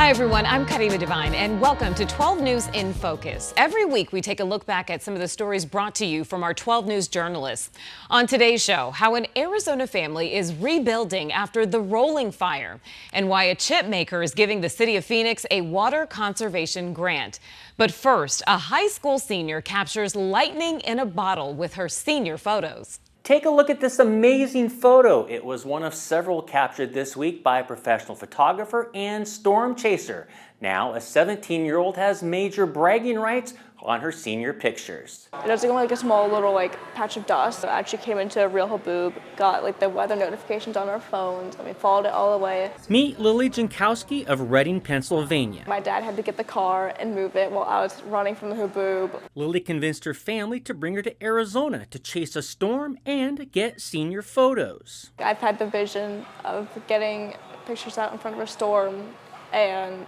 Hi everyone, I'm Karima Devine and welcome to 12 News in Focus. Every week we take a look back at some of the stories brought to you from our 12 News journalists. On today's show, how an Arizona family is rebuilding after the rolling fire and why a chip maker is giving the city of Phoenix a water conservation grant. But first, a high school senior captures lightning in a bottle with her senior photos. Take a look at this amazing photo. It was one of several captured this week by a professional photographer and storm chaser. Now, a 17-year-old has major bragging rights on her senior pictures. It was like a small little patch of dust. It actually came into a real haboob, got the weather notifications on our phones, and we followed it all the way. Meet Lily Jankowski of Reading, Pennsylvania. My dad had to get the car and move it while I was running from the haboob. Lily convinced her family to bring her to Arizona to chase a storm and get senior photos. I've had the vision of getting pictures out in front of a storm and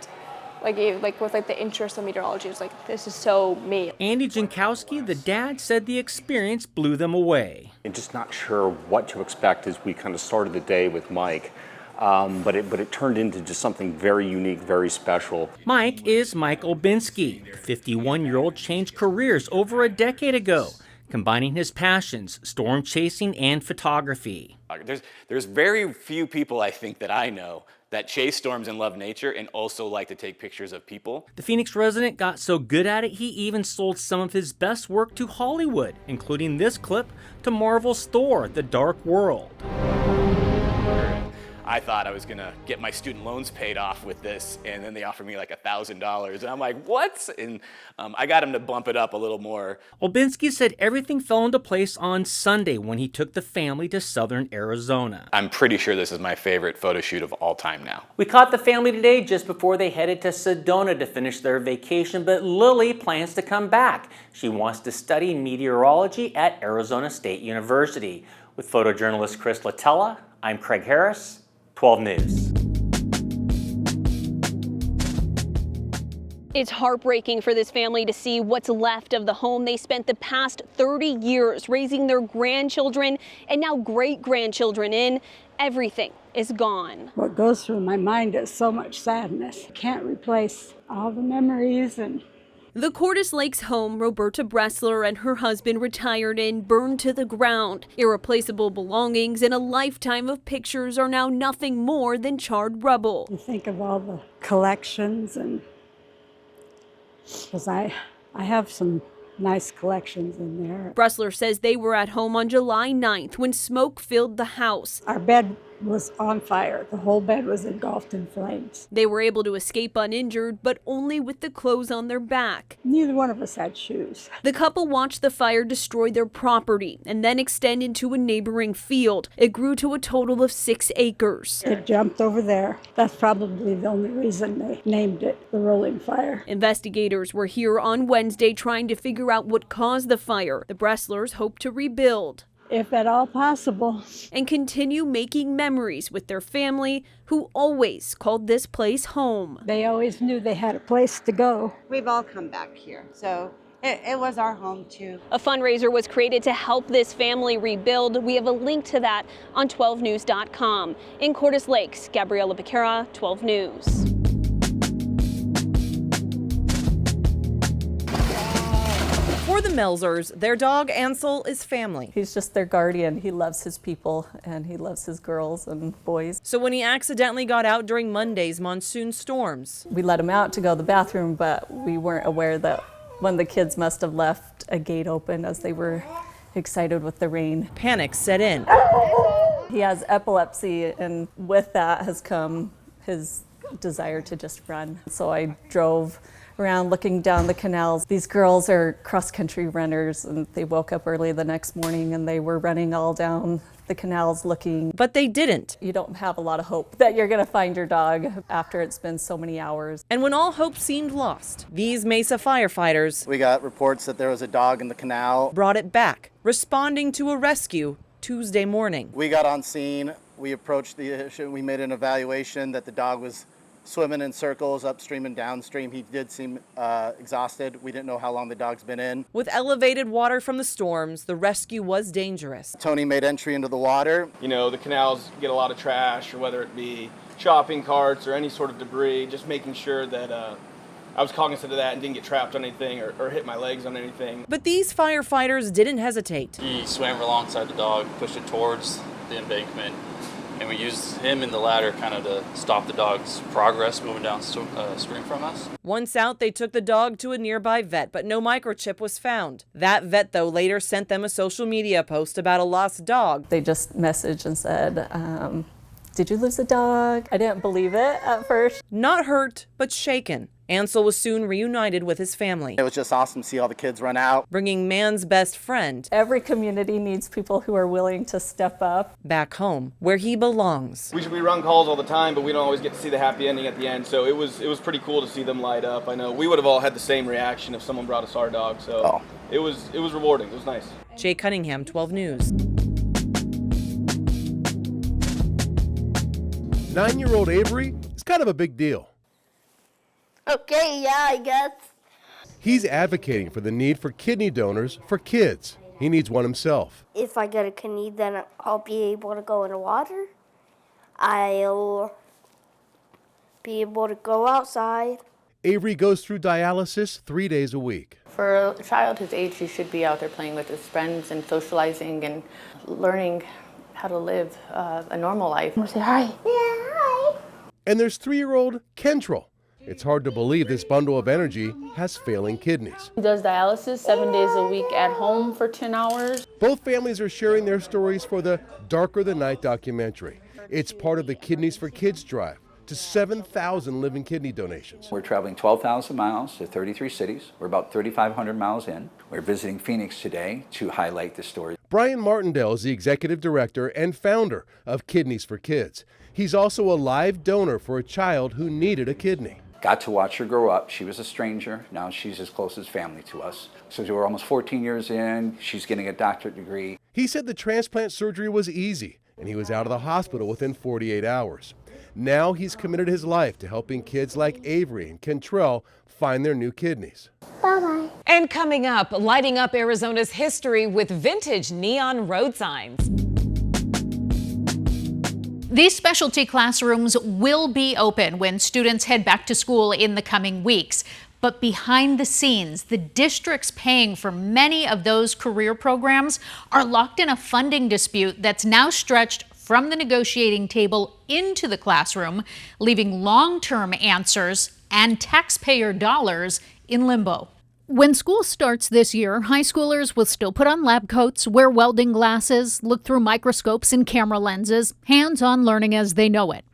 with the interest of meteorology, it's this is so me. Andy Jankowski, the dad, said the experience blew them away. And just not sure what to expect as we kind of started the day with Mike. But it turned into just something very unique, very special. Mike is Mike Olbinski. The 51-year-old changed careers over a decade ago, combining his passions, storm chasing and photography. There's very few people, I think, that I know that chase storms and love nature and also like to take pictures of people. The Phoenix resident got so good at it, he even sold some of his best work to Hollywood, including this clip to Marvel's Thor: The Dark World. I thought I was gonna get my student loans paid off with this, and then they offered me $1,000, and I'm like, what? And I got him to bump it up a little more. Olbinski said everything fell into place on Sunday when he took the family to southern Arizona. I'm pretty sure this is my favorite photo shoot of all time now. We caught the family today just before they headed to Sedona to finish their vacation, but Lily plans to come back. She wants to study meteorology at Arizona State University. With photojournalist Chris Latella, I'm Craig Harris, 12 News. It's heartbreaking for this family to see what's left of the home they spent the past 30 years raising their grandchildren and now great-grandchildren in. Everything is gone. What goes through my mind is so much sadness. Can't replace all the memories and The Cordes Lakes home Roberta Bressler and her husband retired in burned to the ground. Irreplaceable belongings and a lifetime of pictures are now nothing more than charred rubble. you think of all the collections, and because I have some nice collections in there. Bressler says they were at home on July 9th when smoke filled the house. Our bed was on fire. The whole bed was engulfed in flames. They were able to escape uninjured, but only with the clothes on their back. Neither one of us had shoes. The couple watched the fire destroy their property and then extend into a neighboring field. It grew to a total of 6 acres. It jumped over there. That's probably the only reason they named it the Rolling Fire. Investigators were here on Wednesday trying to figure out what caused the fire. The Bresslers hope to rebuild If at all possible. and continue making memories with their family, who always called this place home. They always knew they had a place to go. We've all come back here, so it was our home too. A fundraiser was created to help this family rebuild. We have a link to that on 12news.com. In Cordes Lakes, Gabriela Becerra, 12 News. For the Melzers, their dog Ansel is family. He's just their guardian. He loves his people and he loves his girls and boys. So when he accidentally got out during Monday's monsoon storms, We let him out to go to the bathroom, but we weren't aware that one of the kids must have left a gate open as they were excited with the rain. panic set in. He has epilepsy, and with that has come his desire to just run. So I drove around looking down the canals. These girls are cross-country runners, and they woke up early the next morning and they were running all down the canals looking. But they didn't. You don't have a lot of hope that you're gonna find your dog after it's been so many hours. And when all hope seemed lost, these Mesa firefighters We got reports that there was a dog in the canal. brought it back, responding to a rescue Tuesday morning. We got on scene, we approached the issue, we made an evaluation that the dog was swimming in circles upstream and downstream. He did seem exhausted. We didn't know how long the dog's been in. With elevated water from the storms, the rescue was dangerous. Tony made entry into the water. You know, the canals get a lot of trash, or whether it be shopping carts or any sort of debris, just making sure that I was cognizant of that and didn't get trapped on anything or hit my legs on anything. But these firefighters didn't hestate. He swam alongside the dog, pushed it towards the embankment, and we used him and the ladder kind of to stop the dog's progress moving downstream from us. Once out, they took the dog to a nearby vet, but no microchip was found. That vet, though, later sent them a social media post about a lost dog. They just messaged and said, did you lose the dog? I didn't believe it at first. Not hurt, but shaken. Ansel was soon reunited with his family. It was just awesome to see all the kids run out. Bringing man's best friend. Every community needs people who are willing to step up. Back home, where he belongs. We run calls all the time, but we don't always get to see the happy ending at the end. So it was pretty cool to see them light up. I know we would have all had the same reaction if someone brought us our dog. So it was rewarding. It was nice. Jay Cunningham, 12 News. 9-year-old Avery is kind of a big deal. Okay, yeah, I guess. He's advocating for the need for kidney donors for kids. He needs one himself. If I get a kidney, then I'll be able to go in the water. I'll be able to go outside. Avery goes through dialysis 3 days a week. For a child his age, he should be out there playing with his friends and socializing and learning how to live a normal life. Say hi. Yeah, hi. And there's 3-year-old Kentrell. It's hard to believe this bundle of energy has failing kidneys. He does dialysis 7 days a week at home for 10 hours. Both families are sharing their stories for the Darker the Night documentary. It's part of the Kidneys for Kids drive to 7,000 living kidney donations. We're traveling 12,000 miles to 33 cities. We're about 3,500 miles in. We're visiting Phoenix today to highlight the story. Brian Martindale is the executive director and founder of Kidneys for Kids. He's also a live donor for a child who needed a kidney. Got to watch her grow up. She was a stranger. Now she's as close as family to us. So we're almost 14 years in. She's getting a doctorate degree. He said the transplant surgery was easy, and he was out of the hospital within 48 hours. Now he's committed his life to helping kids like Avery and Kentrell find their new kidneys. Bye-bye. And coming up, lighting up Arizona's history with vintage neon road signs. These specialty classrooms will be open when students head back to school in the coming weeks. But behind the scenes, the districts paying for many of those career programs are locked in a funding dispute that's now stretched from the negotiating table into the classroom, leaving long-term answers and taxpayer dollars in limbo. When school starts this year, high schoolers will still put on lab coats, wear welding glasses, look through microscopes and camera lenses, hands-on learning as they know it.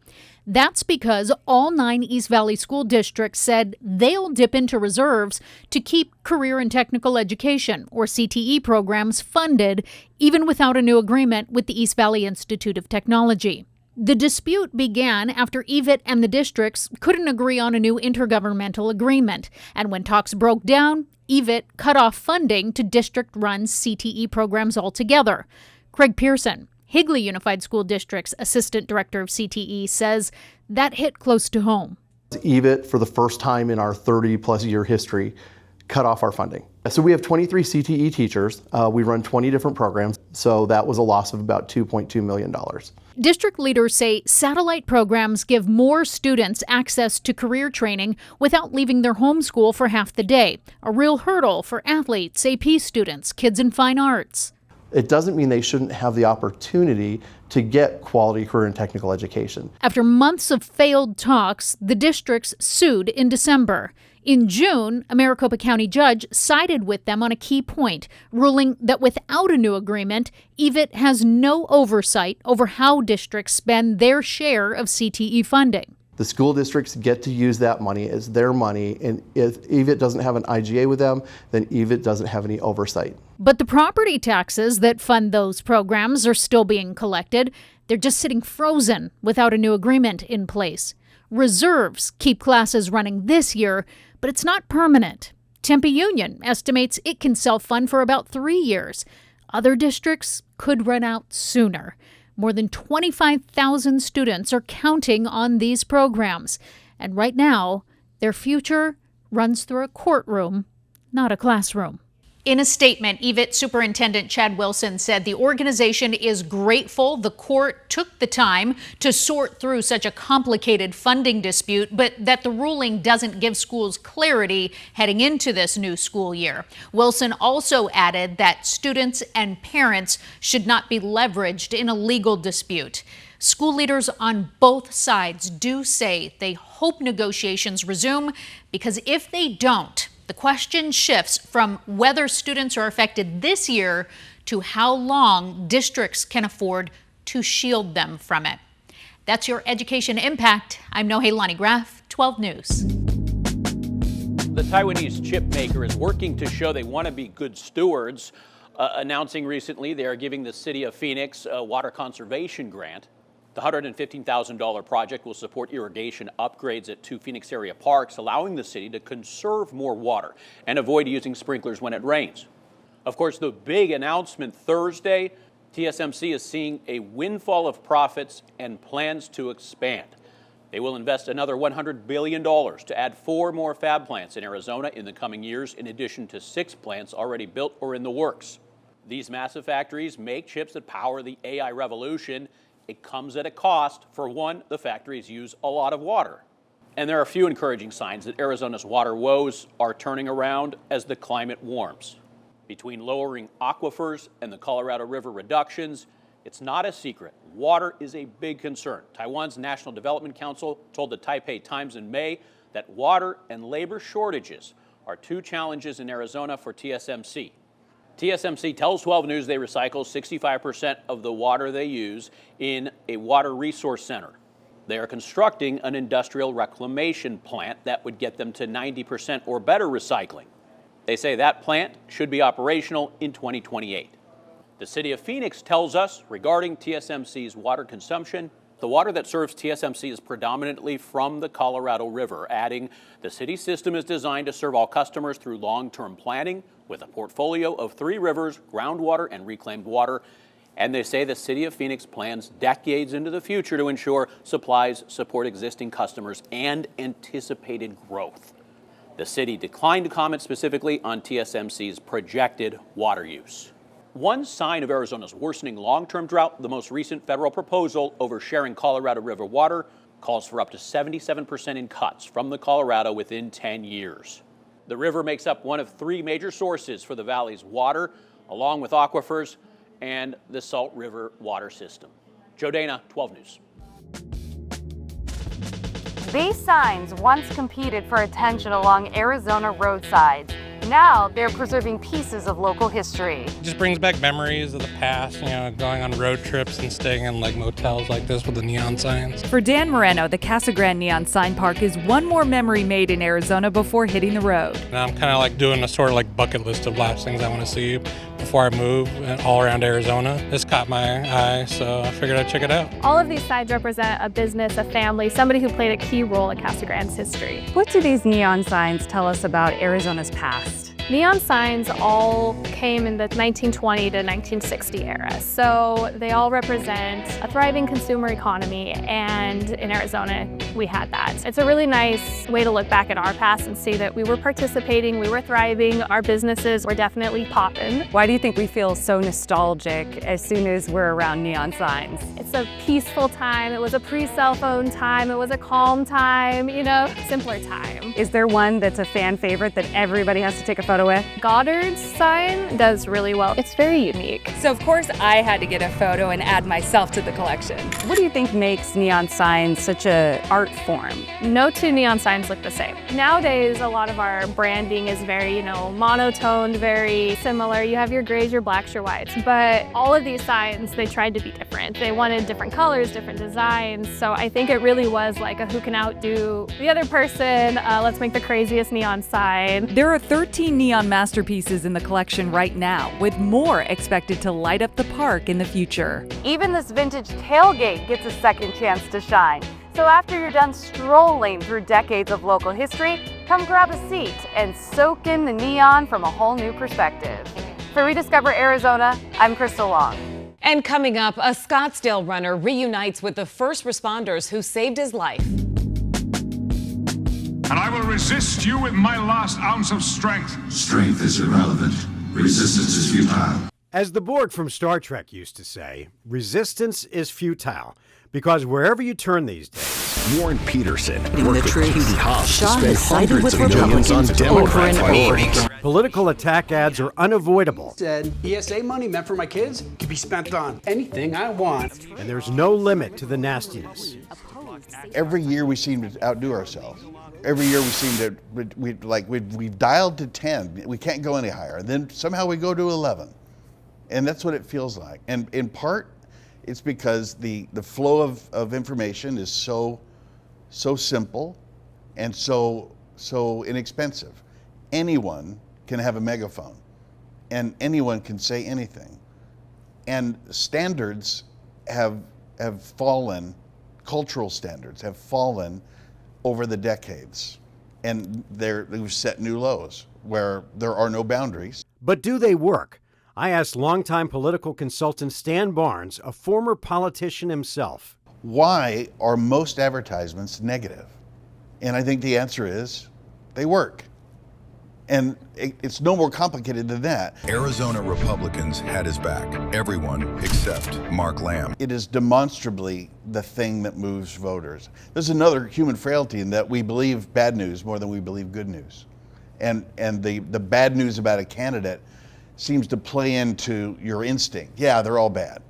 That's because all 9 East Valley school districts said they'll dip into reserves to keep career and technical education, or CTE, programs funded, even without a new agreement with the East Valley Institute of Technology. The dispute began after EVIT and the districts couldn't agree on a new intergovernmental agreement, and when talks broke down, EVIT cut off funding to district-run CTE programs altogether. Craig Pearson, Higley Unified School District's Assistant Director of CTE, says that hit close to home. EVIT, for the first time in our 30-plus year history, cut off our funding. So we have 23 CTE teachers. We run 20 different programs, so that was a loss of about $2.2 million. District leaders say satellite programs give more students access to career training without leaving their home school for half the day, a real hurdle for athletes, AP students, kids in fine arts. It doesn't mean they shouldn't have the opportunity to get quality career and technical education. After months of failed talks, the districts sued in December. In June, a Maricopa County judge sided with them on a key point, ruling that without a new agreement, EVIT has no oversight over how districts spend their share of CTE funding. The school districts get to use that money as their money, and if EVIT doesn't have an IGA with them, then EVIT doesn't have any oversight. But the property taxes that fund those programs are still being collected. They're just sitting frozen without a new agreement in place. Reserves keep classes running this year, but it's not permanent. Tempe Union estimates it can self-fund for about 3 years. Other districts could run out sooner. More than 25,000 students are counting on these programs. And right now, their future runs through a courtroom, not a classroom. In a statement, EVIT Superintendent Chad Wilson said the organization is grateful the court took the time to sort through such a complicated funding dispute, but that the ruling doesn't give schools clarity heading into this new school year. Wilson also added that students and parents should not be leveraged in a legal dispute. School leaders on both sides do say they hope negotiations resume, because if they don't, the question shifts from whether students are affected this year to how long districts can afford to shield them from it. That's your Education Impact. I'm Nohelani Graff, 12 News. The Taiwanese chip maker is working to show they want to be good stewards, announcing recently they are giving the city of Phoenix a water conservation grant. The $115,000 project will support irrigation upgrades at 2 Phoenix area parks, allowing the city to conserve more water and avoid using sprinklers when it rains. Of course, the big announcement Thursday, TSMC is seeing a windfall of profits and plans to expand. They will invest another $100 billion to add 4 more fab plants in Arizona in the coming years, in addition to 6 plants already built or in the works. These massive factories make chips that power the AI revolution. It comes at a cost. For one, the factories use a lot of water. And there are a few encouraging signs that Arizona's water woes are turning around as the climate warms. Between lowering aquifers and the Colorado River reductions, it's not a secret. Water is a big concern. Taiwan's National Development Council told the Taipei Times in May that water and labor shortages are 2 challenges in Arizona for TSMC. TSMC tells 12 News they recycle 65% of the water they use in a water resource center. They are constructing an industrial reclamation plant that would get them to 90% or better recycling. They say that plant should be operational in 2028. The city of Phoenix tells us regarding TSMC's water consumption, the water that serves TSMC is predominantly from the Colorado River, adding the city system is designed to serve all customers through long-term planning with a portfolio of 3 rivers, groundwater and reclaimed water. And they say the city of Phoenix plans decades into the future to ensure supplies support existing customers and anticipated growth. The city declined to comment specifically on TSMC's projected water use. One sign of Arizona's worsening long-term drought, the most recent federal proposal over sharing Colorado River water calls for up to 77% in cuts from the Colorado within 10 years. The river makes up one of 3 major sources for the valley's water, along with aquifers and the Salt River water system. Joe Dana, 12 News. These signs once competed for attention along Arizona roadsides. Now they're preserving pieces of local history. It just brings back memories of the past, going on road trips and staying in motels like this with the neon signs. For Dan Moreno, the Casa Grande Neon Sign Park is one more memory made in Arizona before hitting the road. And I'm kind of doing a sort of bucket list of last things I want to see before I move all around Arizona. This caught my eye, so I figured I'd check it out. All of these signs represent a business, a family, somebody who played a key role in Casa Grande's history. What do these neon signs tell us about Arizona's past? Neon signs all came in the 1920 to 1960 era, so they all represent a thriving consumer economy, and in Arizona we had that. It's a really nice way to look back at our past and see that we were participating, we were thriving, our businesses were definitely popping. Why do you think we feel so nostalgic as soon as we're around neon signs? It's a peaceful time, it was a pre-cell phone time, it was a calm time, simpler time. Is there one that's a fan favorite that everybody has to take a photo with? Goddard's sign does really well. It's very unique. So of course I had to get a photo and add myself to the collection. What do you think makes neon signs such an art form? No 2 neon signs look the same. Nowadays, a lot of our branding is very, monotoned, very similar. You have your grays, your blacks, your whites, but all of these signs, they tried to be different. They wanted different colors, different designs. So I think it really was like a who can outdo the other person. Let's make the craziest neon sign. There are 13 neon masterpieces in the collection right now, with more expected to light up the park in the future. Even this vintage tailgate gets a second chance to shine. So after you're done strolling through decades of local history, come grab a seat and soak in the neon from a whole new perspective. For Rediscover Arizona, I'm Crystal Long. And coming up, a Scottsdale runner reunites with the first responders who saved his life. and I will resist you with my last ounce of strength. Strength is irrelevant. Resistance is futile. As the Borg from Star Trek used to say, resistance is futile, because wherever you turn these days, Warren Peterson In worked the with truth, Katie Hobbs to Shaw spend has sided hundreds with of millions on Republicans Democrat over and over. meetings. political attack ads are unavoidable, Said ESA money meant for my kids could be spent on anything I want. and there's no limit to the nastiness. Every year we seem to outdo ourselves. Every year we seem to, we've dialed to 10. We can't go any higher. And then somehow we go to 11. And that's what it feels like. And in part, it's because the flow of information is so simple and so inexpensive. Anyone can have a megaphone and anyone can say anything. And standards have fallen, cultural standards have fallen over the decades. And they've set new lows where there are no boundaries. But do they work? I asked longtime political consultant Stan Barnes, a former politician himself. Why are most advertisements negative? And I think the answer is they work. And it's no more complicated than that. Arizona Republicans had his back. Everyone except Mark Lamb. It is demonstrably the thing that moves voters. There's another human frailty in that we believe bad news more than we believe good news. And the bad news about a candidate seems to play into your instinct. Yeah, they're all bad.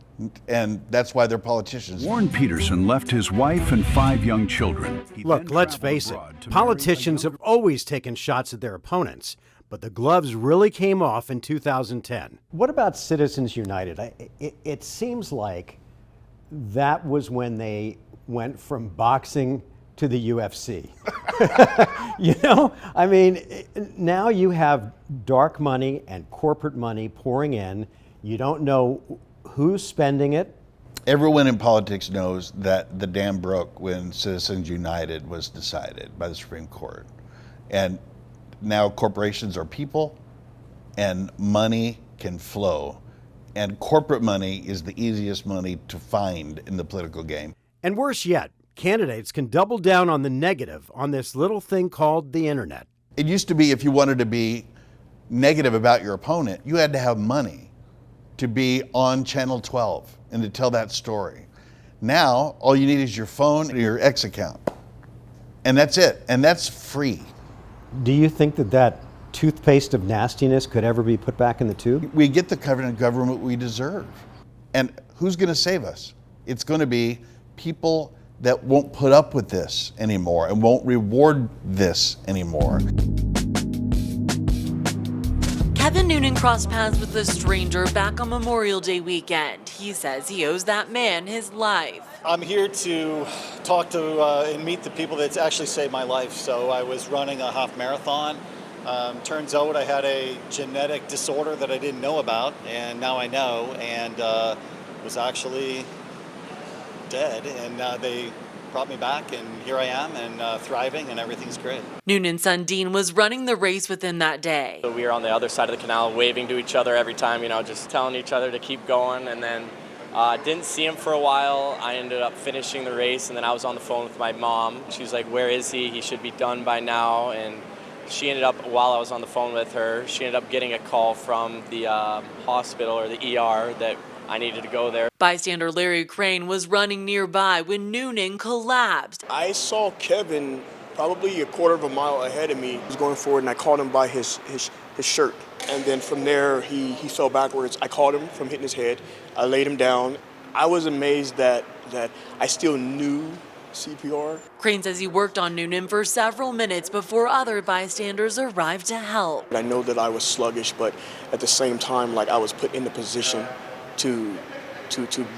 And that's why they're politicians. Warren Peterson left his wife and 5 young children. Look, let's face it, politicians have always taken shots at their opponents, but the gloves really came off in 2010. What about Citizens United? It seems like that was when they went from boxing to the UFC. You know, I mean, now you have dark money and corporate money pouring in. You don't know who's spending it. Everyone in politics knows that the dam broke when Citizens United was decided by the Supreme Court. And now corporations are people and money can flow. And corporate money is the easiest money to find in the political game. And worse yet, candidates can double down on the negative on this little thing called the internet. It used to be if you wanted to be negative about your opponent, you had to have money to be on Channel 12 and to tell that story. Now, all you need is your phone and your X account. And that's it. And that's free. Do you think that toothpaste of nastiness could ever be put back in the tube? We get the kind of government we deserve. And who's going to save us? It's going to be people that won't put up with this anymore and won't reward this anymore. Kevin Noonan crossed paths with a stranger back on Memorial Day weekend. He says he owes that man his life. I'm here to talk to and meet the people that actually saved my life. So I was running a half marathon. Turns out I had a genetic disorder that I didn't know about, and now I know, and was actually dead. And they brought me back, and here I am, and thriving, and everything's great. Noonan's son Dean was running the race with him that day. So we were on the other side of the canal waving to each other every time, just telling each other to keep going, and then didn't see him for a while. I ended up finishing the race, and then I was on the phone with my mom. She was like, "Where is he? He should be done by now." And she ended up, while I was on the phone with her, she ended up getting a call from the hospital or the ER that I needed to go there. Bystander Larry Crane was running nearby when Noonan collapsed. I saw Kevin probably a quarter of a mile ahead of me. He was going forward, and I caught him by his shirt. And then from there, he fell backwards. I caught him from hitting his head. I laid him down. I was amazed that I still knew CPR. Crane says he worked on Noonan for several minutes before other bystanders arrived to help. I know that I was sluggish, but at the same time, I was put in the position to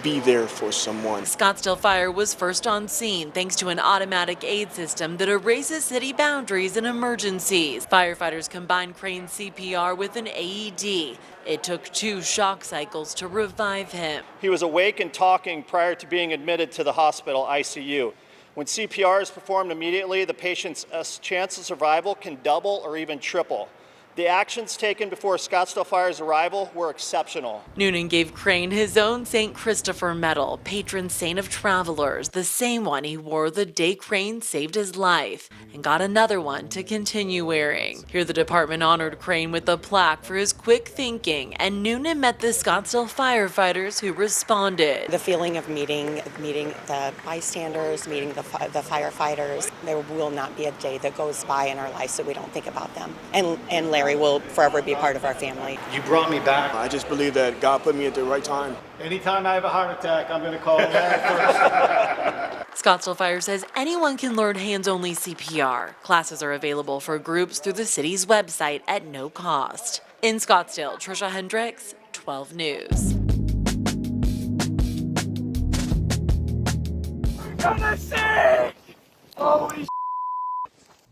be there for someone. Scottsdale Fire was first on scene thanks to an automatic aid system that erases city boundaries in emergencies. Firefighters combined Crane's CPR with an AED. It took 2 shock cycles to revive him. He was awake and talking prior to being admitted to the hospital ICU. When CPR is performed immediately, the patient's chance of survival can double or even triple. The actions taken before Scottsdale Fire's arrival were exceptional. Noonan gave Crane his own St. Christopher Medal, patron saint of travelers, the same one he wore the day Crane saved his life, and got another one to continue wearing. Here the department honored Crane with a plaque for his quick thinking, and Noonan met the Scottsdale firefighters who responded. The feeling of meeting the bystanders, meeting the firefighters. There will not be a day that goes by in our lives that we don't think about them. And Larry will forever be a part of our family. You brought me back. I just believe that God put me at the right time. Anytime I have a heart attack, I'm going to call Larry first. Scottsdale Fire says anyone can learn hands-only CPR. Classes are available for groups through the city's website at no cost. In Scottsdale, Trisha Hendricks, 12 News. Gonna sing! Holy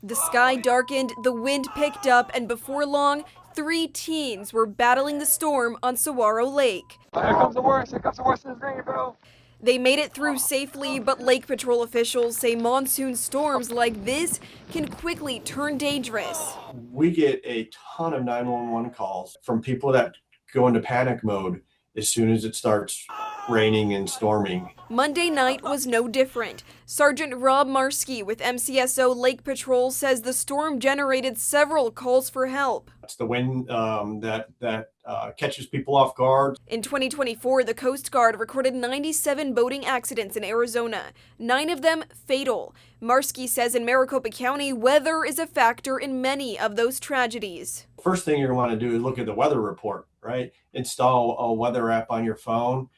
The sky darkened, the wind picked up, and before long, 3 teens were battling the storm on Saguaro Lake. Here comes the worst. Here comes the worst in this rain, bro. They made it through safely, but Lake Patrol officials say monsoon storms like this can quickly turn dangerous. We get a ton of 911 calls from people that go into panic mode as soon as it starts raining and storming. Monday night was no different. Sergeant Rob Marski with MCSO Lake Patrol says the storm generated several calls for help. It's the wind that catches people off guard. In 2024, the Coast Guard recorded 97 boating accidents in Arizona, 9 of them fatal. Marski says in Maricopa County, weather is a factor in many of those tragedies. First thing you're going to want to do is look at the weather report, right? Install a weather app on your phone.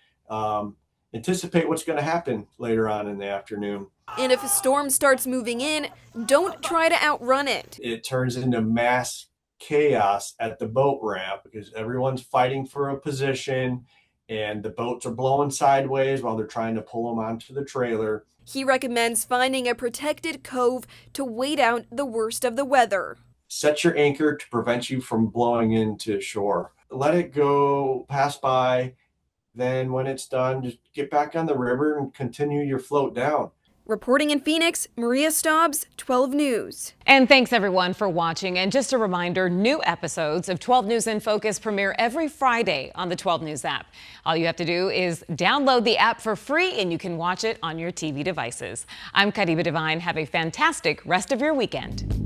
Anticipate what's going to happen later on in the afternoon. And if a storm starts moving in, don't try to outrun it. It turns into mass chaos at the boat ramp because everyone's fighting for a position and the boats are blowing sideways while they're trying to pull them onto the trailer. He recommends finding a protected cove to wait out the worst of the weather. Set your anchor to prevent you from blowing into shore. Let it go, pass by. Then when it's done, just get back on the river and continue your float down. Reporting in Phoenix, Maria Staubs, 12 News. And thanks everyone for watching. And just a reminder, new episodes of 12 News in Focus premiere every Friday on the 12 News app. All you have to do is download the app for free and you can watch it on your TV devices. I'm Kariba Devine. Have a fantastic rest of your weekend.